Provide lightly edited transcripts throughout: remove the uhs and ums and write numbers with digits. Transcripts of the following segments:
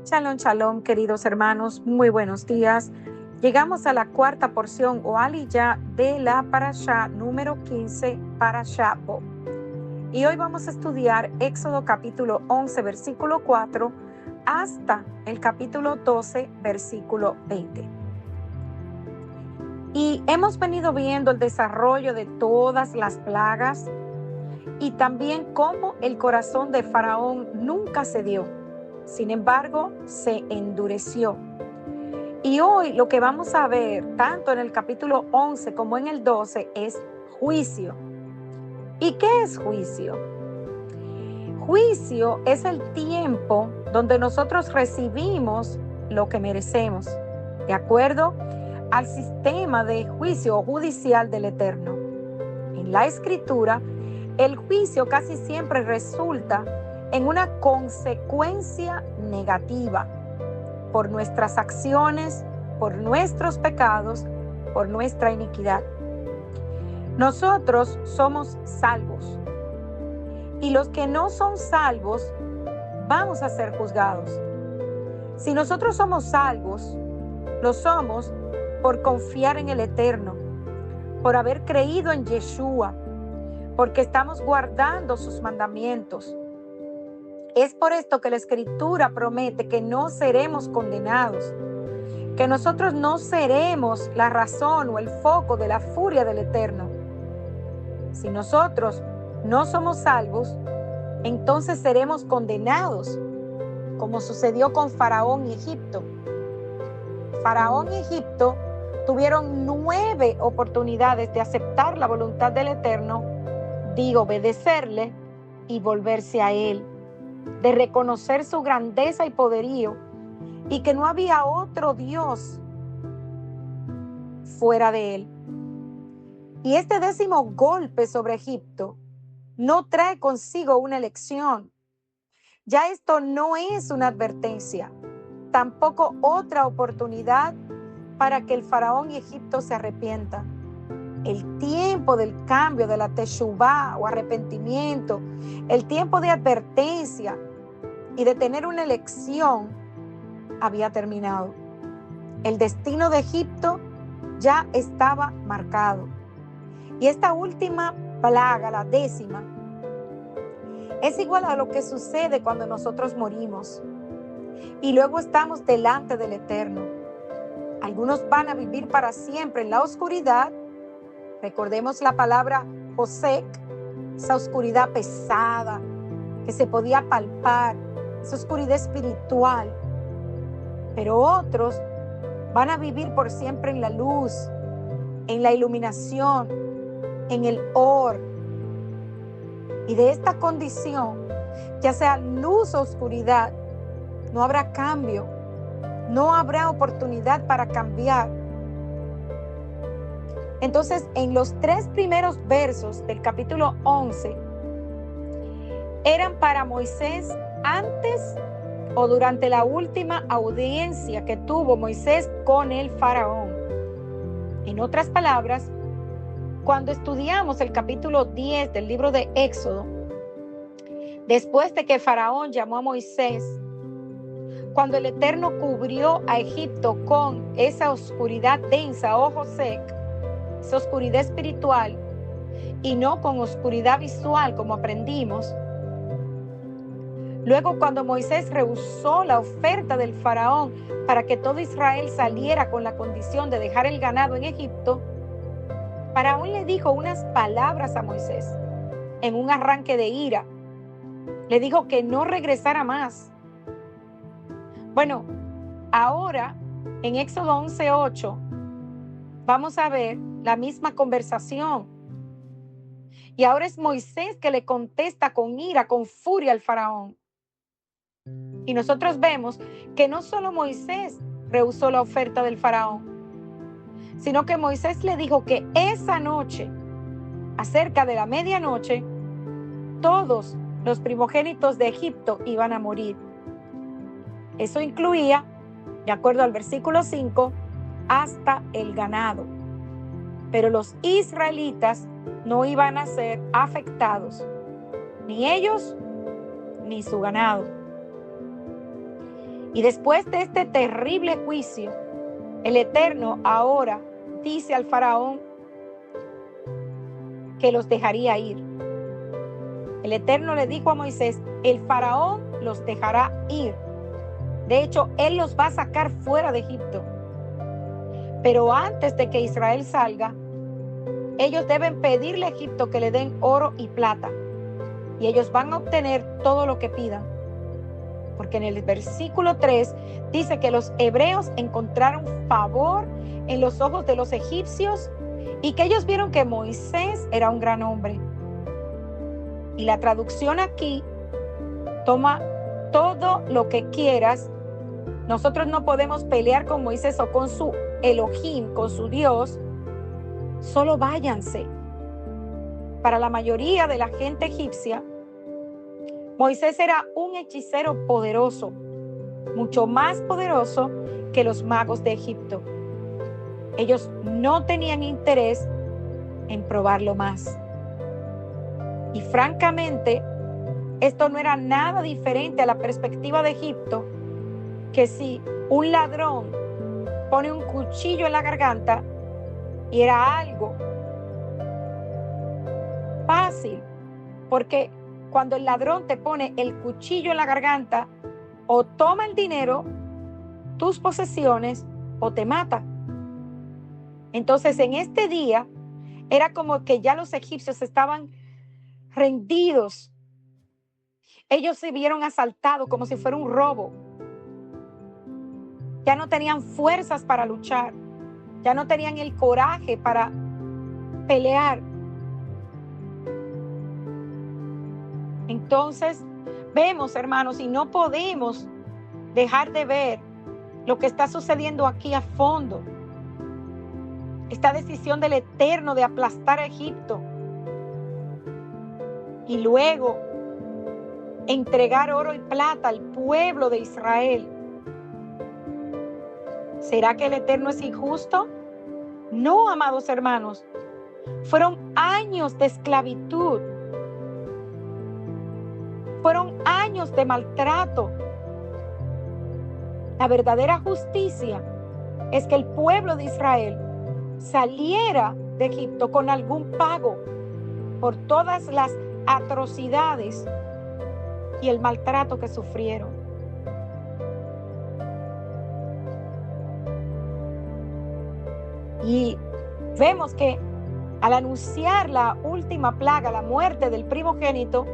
Shalom, shalom, queridos hermanos, muy buenos días. Llegamos a la cuarta porción o aliyah de la parashá número 15, parashá Bo. Y hoy vamos a estudiar Éxodo capítulo 11, versículo 4, hasta el capítulo 12, versículo 20. Y hemos venido viendo el desarrollo de todas las plagas y también cómo el corazón de Faraón nunca cedió. Sin embargo, se endureció. Y hoy lo que vamos a ver, tanto en el capítulo 11 como en el 12, es juicio. ¿Y qué es juicio? Juicio es el tiempo donde nosotros recibimos lo que merecemos, de acuerdo al sistema de juicio judicial del Eterno. En la Escritura, el juicio casi siempre resulta en una consecuencia negativa por nuestras acciones, por nuestros pecados, por nuestra iniquidad. Nosotros somos salvos y los que no son salvos vamos a ser juzgados. Si nosotros somos salvos, lo somos por confiar en el Eterno, por haber creído en Yeshua, porque estamos guardando sus mandamientos. Es por esto que la Escritura promete que no seremos condenados, que nosotros no seremos la razón o el foco de la furia del Eterno. Si nosotros no somos salvos, entonces seremos condenados, como sucedió con Faraón y Egipto. Faraón y Egipto tuvieron 9 oportunidades de aceptar la voluntad del Eterno, de obedecerle y volverse a Él, de reconocer su grandeza y poderío y que no había otro Dios fuera de Él. Y este 10º golpe sobre Egipto no trae consigo una elección. Ya esto no es una advertencia, tampoco otra oportunidad para que el faraón y Egipto se arrepientan. El tiempo del cambio, de la teshuvá o arrepentimiento, el tiempo de advertencia y de tener una elección había terminado. El destino de Egipto ya estaba marcado. Y esta última plaga, la 10ª, es igual a lo que sucede cuando nosotros morimos y luego estamos delante del Eterno. Algunos van a vivir para siempre en la oscuridad. Recordemos la palabra Hosek, esa oscuridad pesada que se podía palpar, esa oscuridad espiritual. Pero otros van a vivir por siempre en la luz, en la iluminación, en el or. Y de esta condición, ya sea luz o oscuridad, no habrá cambio, no habrá oportunidad para cambiar. Entonces, en los 3 primeros versos del capítulo 11, eran para Moisés antes o durante la última audiencia que tuvo Moisés con el faraón. En otras palabras, cuando estudiamos el capítulo 10 del libro de Éxodo, después de que Faraón llamó a Moisés, cuando el Eterno cubrió a Egipto con esa oscuridad densa, ojo sec, esa oscuridad espiritual, y no con oscuridad visual como aprendimos. Luego, cuando Moisés rehusó la oferta del faraón para que todo Israel saliera con la condición de dejar el ganado en Egipto, Faraón le dijo unas palabras a Moisés en un arranque de ira. Le dijo que no regresara más. Bueno, ahora en Éxodo 11:8 vamos a ver la misma conversación. Y ahora es Moisés que le contesta con ira, con furia al faraón. Y nosotros vemos que no solo Moisés rehusó la oferta del faraón, sino que Moisés le dijo que esa noche, acerca de la medianoche, todos los primogénitos de Egipto iban a morir. Eso incluía, de acuerdo al versículo 5, hasta el ganado. Pero los israelitas no iban a ser afectados, ni ellos ni su ganado. Y después de este terrible juicio, el Eterno ahora dice al faraón que los dejaría ir. El Eterno le dijo a Moisés, el faraón los dejará ir. De hecho, él los va a sacar fuera de Egipto. Pero antes de que Israel salga, ellos deben pedirle a Egipto que le den oro y plata. Y ellos van a obtener todo lo que pidan. Porque en el versículo 3 dice que los hebreos encontraron favor en los ojos de los egipcios y que ellos vieron que Moisés era un gran hombre. Y la traducción aquí toma todo lo que quieras. Nosotros no podemos pelear con Moisés o con su Elohim, con su Dios. Solo váyanse. Para la mayoría de la gente egipcia, Moisés era un hechicero poderoso, mucho más poderoso que los magos de Egipto. Ellos no tenían interés en probarlo más. Y francamente, esto no era nada diferente a la perspectiva de Egipto, que si un ladrón pone un cuchillo en la garganta y era algo fácil, porque cuando el ladrón te pone el cuchillo en la garganta, o toma el dinero, tus posesiones, o te mata. Entonces, en este día, era como que ya los egipcios estaban rendidos. Ellos se vieron asaltados como si fuera un robo. Ya no tenían fuerzas para luchar. Ya no tenían el coraje para pelear. Entonces, vemos, hermanos, y no podemos dejar de ver lo que está sucediendo aquí a fondo. Esta decisión del Eterno de aplastar a Egipto y luego entregar oro y plata al pueblo de Israel. ¿Será que el Eterno es injusto? No, amados hermanos. Fueron años de esclavitud. Fueron años de maltrato. La verdadera justicia es que el pueblo de Israel saliera de Egipto con algún pago por todas las atrocidades y el maltrato que sufrieron. Y vemos que al anunciar la última plaga, la muerte del primogénito,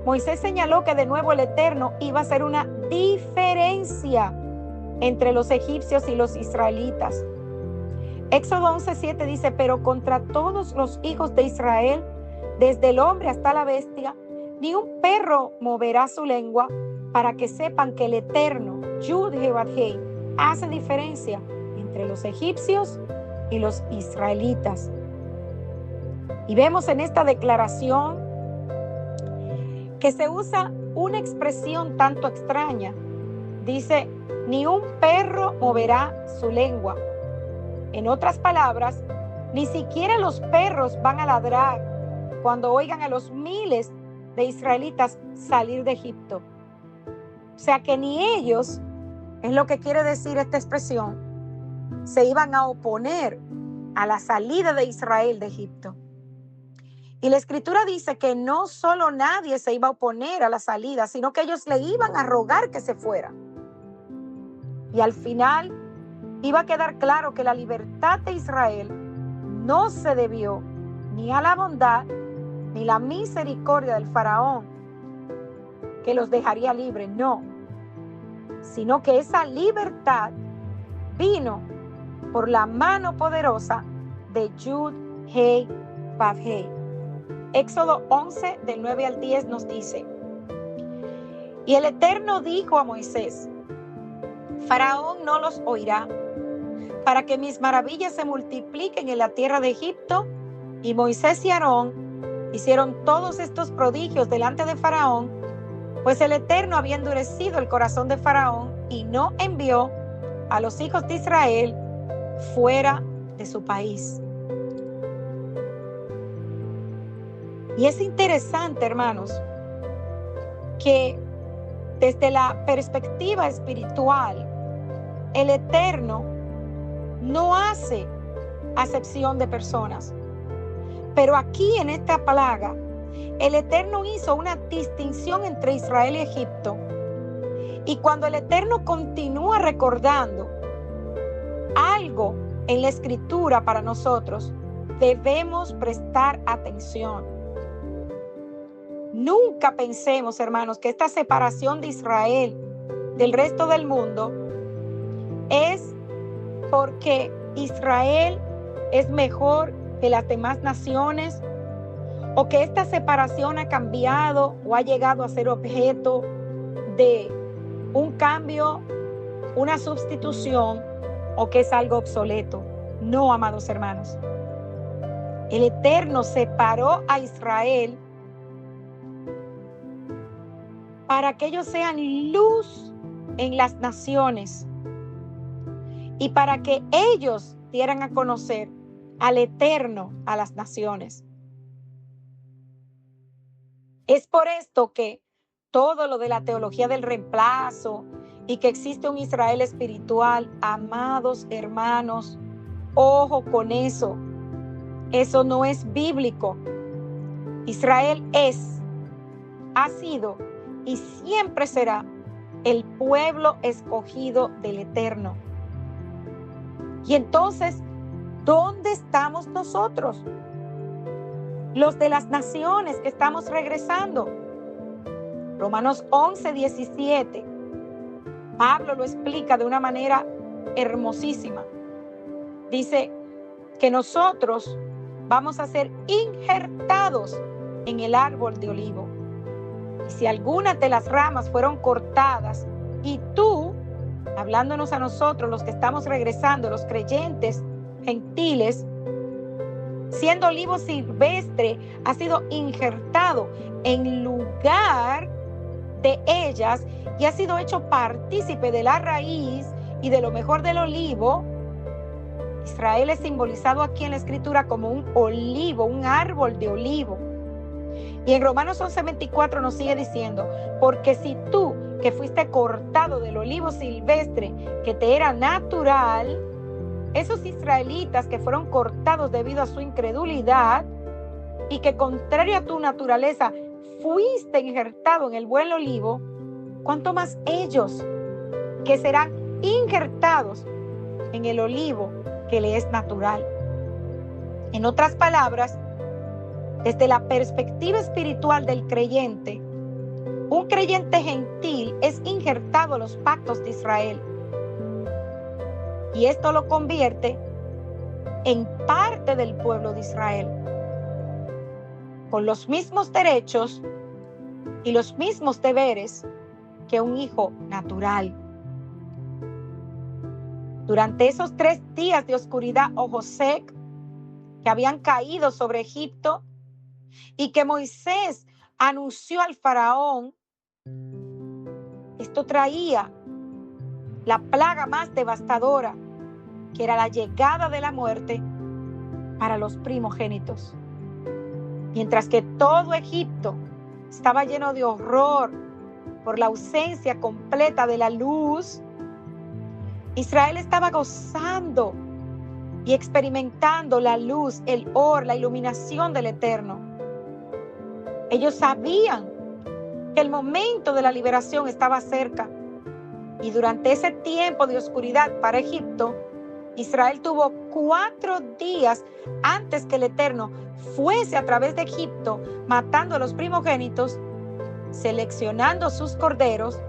Moisés señaló que de nuevo el Eterno iba a hacer una diferencia entre los egipcios y los israelitas. Éxodo 11:7 dice, pero contra todos los hijos de Israel, desde el hombre hasta la bestia, ni un perro moverá su lengua, para que sepan que el Eterno, Yud-Heh-Vav-Heh, hace diferencia entre los egipcios y los israelitas. Y vemos en esta declaración que se usa una expresión tanto extraña. Dice, ni un perro moverá su lengua. En otras palabras, ni siquiera los perros van a ladrar cuando oigan a los miles de israelitas salir de Egipto. O sea que ni ellos, es lo que quiere decir esta expresión, se iban a oponer a la salida de Israel de Egipto. Y la Escritura dice que no solo nadie se iba a oponer a la salida, sino que ellos le iban a rogar que se fuera. Y al final iba a quedar claro que la libertad de Israel no se debió ni a la bondad ni la misericordia del faraón, que los dejaría libres, no, sino que esa libertad vino por la mano poderosa de Yud-Heh-Vav-Heh. Éxodo 11, del 9 al 10 nos dice, y el Eterno dijo a Moisés, Faraón no los oirá, para que mis maravillas se multipliquen en la tierra de Egipto. Y Moisés y Aarón hicieron todos estos prodigios delante de Faraón, pues el Eterno había endurecido el corazón de Faraón y no envió a los hijos de Israel fuera de su país. Y es interesante, hermanos, que desde la perspectiva espiritual, el Eterno no hace acepción de personas. Pero aquí en esta plaga, el Eterno hizo una distinción entre Israel y Egipto. Y cuando el Eterno continúa recordando algo en la Escritura para nosotros, debemos prestar atención. Nunca pensemos, hermanos, que esta separación de Israel del resto del mundo es porque Israel es mejor que las demás naciones, o que esta separación ha cambiado o ha llegado a ser objeto de un cambio, una sustitución, o que es algo obsoleto. No, amados hermanos. El Eterno separó a Israel para que ellos sean luz en las naciones y para que ellos dieran a conocer al Eterno a las naciones. Es por esto que todo lo de la teología del reemplazo y que existe un Israel espiritual, amados hermanos, ojo con eso. Eso no es bíblico. Israel ha sido y siempre será el pueblo escogido del Eterno. Y entonces, ¿dónde estamos nosotros? Los de las naciones que estamos regresando. Romanos 11:17. Pablo lo explica de una manera hermosísima. Dice que nosotros vamos a ser injertados en el árbol de olivo. Y si algunas de las ramas fueron cortadas y tú, hablándonos a nosotros, los que estamos regresando, los creyentes gentiles, siendo olivo silvestre, ha sido injertado en lugar de ellas y ha sido hecho partícipe de la raíz y de lo mejor del olivo. Israel es simbolizado aquí en la Escritura como un olivo, un árbol de olivo. Y en Romanos 11:24 nos sigue diciendo, porque si tú, que fuiste cortado del olivo silvestre que te era natural, esos israelitas que fueron cortados debido a su incredulidad y que contrario a tu naturaleza fuiste injertado en el buen olivo, ¿cuánto más ellos que serán injertados en el olivo que le es natural? En otras palabras, desde la perspectiva espiritual del creyente, un creyente gentil es injertado a los pactos de Israel. Y esto lo convierte en parte del pueblo de Israel, con los mismos derechos y los mismos deberes que un hijo natural. Durante esos 3 días de oscuridad ojo seco que habían caído sobre Egipto y que Moisés anunció al faraón, esto traía la plaga más devastadora, que era la llegada de la muerte para los primogénitos. Mientras que todo Egipto estaba lleno de horror por la ausencia completa de la luz, Israel estaba gozando y experimentando la luz, el or, la iluminación del Eterno. Ellos sabían que el momento de la liberación estaba cerca. Y durante ese tiempo de oscuridad para Egipto, Israel tuvo 4 días antes que el Eterno fuese a través de Egipto, matando a los primogénitos, seleccionando sus corderos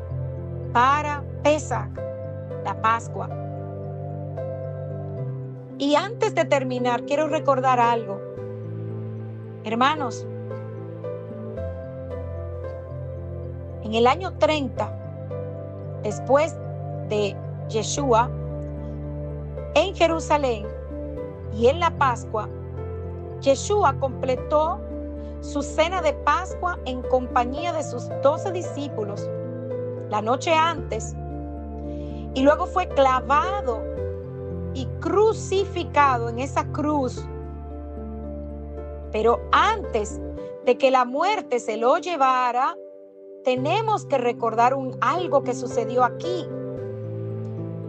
para Pesach, la Pascua. Y antes de terminar, quiero recordar algo. Hermanos, en el año 30, después de Yeshua, en Jerusalén y en la Pascua, Yeshua completó su cena de Pascua en compañía de sus 12 discípulos la noche antes, y luego fue clavado y crucificado en esa cruz. Pero antes de que la muerte se lo llevara, tenemos que recordar algo que sucedió aquí.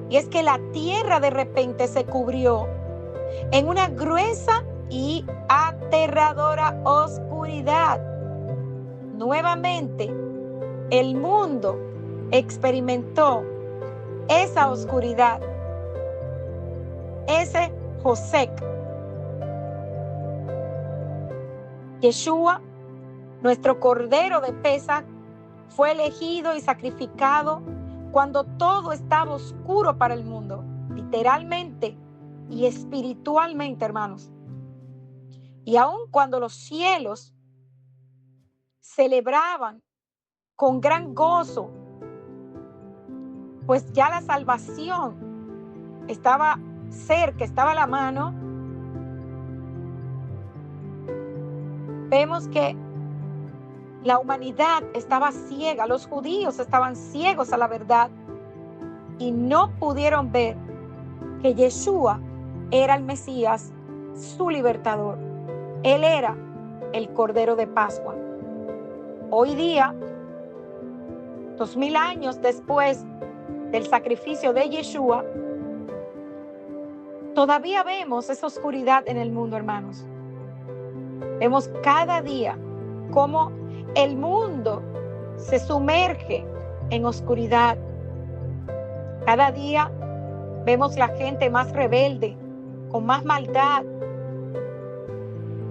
Y es que la tierra de repente se cubrió en una gruesa y aterradora oscuridad. Nuevamente, el mundo experimentó esa oscuridad, ese Josec. Yeshua, nuestro Cordero de Pesaj, fue elegido y sacrificado cuando todo estaba oscuro para el mundo, literalmente y espiritualmente, hermanos. Y aun cuando los cielos celebraban con gran gozo, pues ya la salvación estaba cerca, estaba a la mano, vemos que la humanidad estaba ciega, los judíos estaban ciegos a la verdad y no pudieron ver que Yeshua era el Mesías, su libertador. Él era el Cordero de Pascua. Hoy día, 2000 años después del sacrificio de Yeshua, todavía vemos esa oscuridad en el mundo, hermanos. Vemos cada día cómo el mundo se sumerge en oscuridad. Cada día vemos la gente más rebelde, con más maldad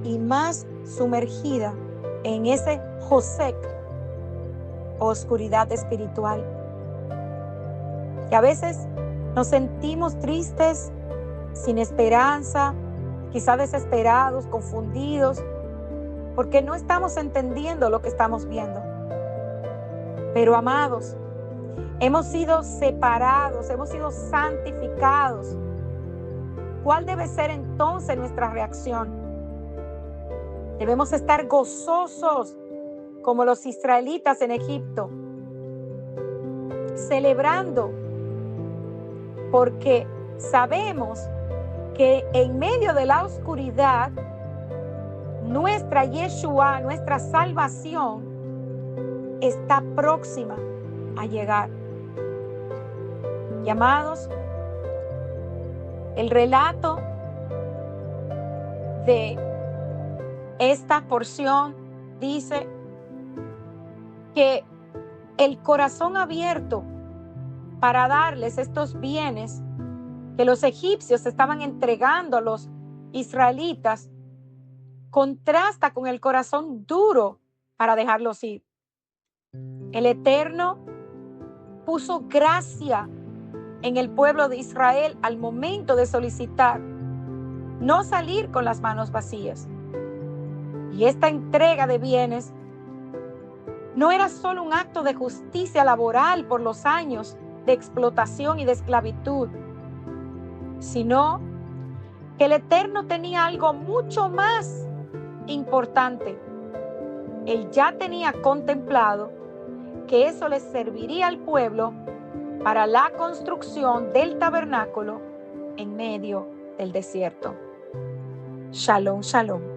y más sumergida en ese Josec, oscuridad espiritual. Y a veces nos sentimos tristes, sin esperanza, quizá desesperados, confundidos, porque no estamos entendiendo lo que estamos viendo. Pero amados, hemos sido separados, hemos sido santificados. ¿Cuál debe ser entonces nuestra reacción? Debemos estar gozosos como los israelitas en Egipto, celebrando, porque sabemos que en medio de la oscuridad, nuestra Yeshua, nuestra salvación, está próxima a llegar. Y amados, el relato de esta porción dice que el corazón abierto para darles estos bienes que los egipcios estaban entregando a los israelitas contrasta con el corazón duro para dejarlos ir. El Eterno puso gracia en el pueblo de Israel al momento de solicitar no salir con las manos vacías. Y esta entrega de bienes no era solo un acto de justicia laboral por los años de explotación y de esclavitud, sino que el Eterno tenía algo mucho más importante. Él ya tenía contemplado que eso les serviría al pueblo para la construcción del tabernáculo en medio del desierto. Shalom, shalom.